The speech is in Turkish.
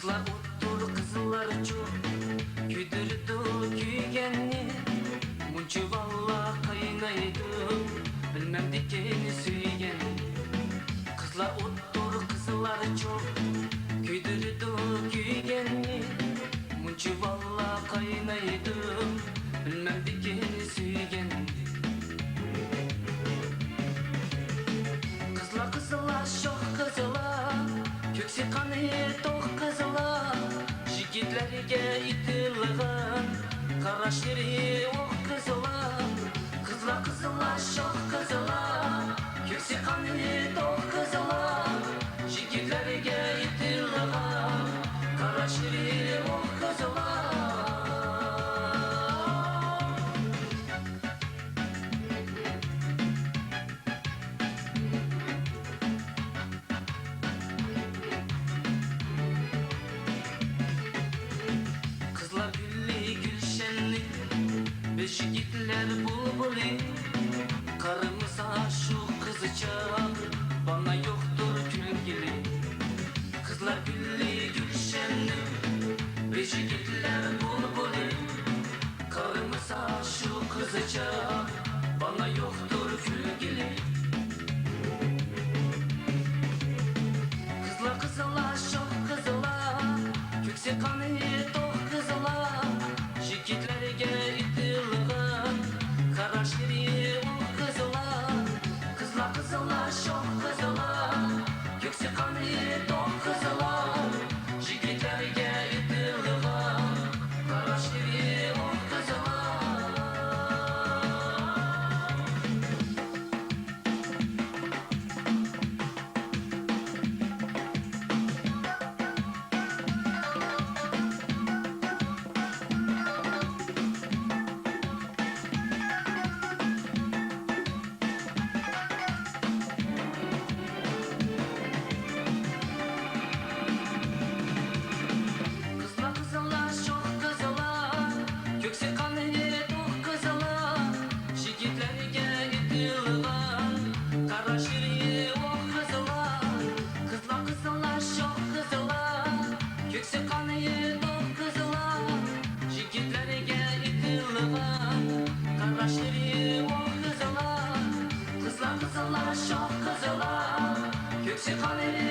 Kızlar ottur kızlar çok Güdürdü güygenni Muncu valla kaynaydı Bilmem dikeni süygenni Kızlar ottur kızlar çok Güdürdü güygenni Muncu valla kaynaydı Bilmem dikeni süygenni Kızlar kızlar şok kızlar Köksi kanı tok kızlar Jigitlerge itilgan Karaşları ok kızlar Kızlar kızlar şok kızlar Köksi kanı tok kızlar Jigitlerge itilgan Karaşları ok kızlar Kızlar gülli gülşenli Beşikitler bulbuli Karımıza şu kızıcak Bana yoktur külgili Kızlar gülli gülşenli Beşikitler bulbuli Karımıza şu kızıcak Bana yoktur külgili Kızlar kızlar şok kızlar Kökse kanı tok kızlar Jigitlerge itilgan Karaşları ok kızlar Kızlar kızlar şok kızlar Kökse kanı tok kızlar Jigitlerge itilgan Karaşları ok kızlar Kızlar kızlar şok kızlar Kökse kanı tok kızlar Jigitlerge itilgan Karaşları ok kızlar Kızlar kızlar şok kızlar Kökse kanı tok kızlar Jigitlerge itilgan Karaşları ok kızlar Kızlar kızlar şok kızlar Kökse kanı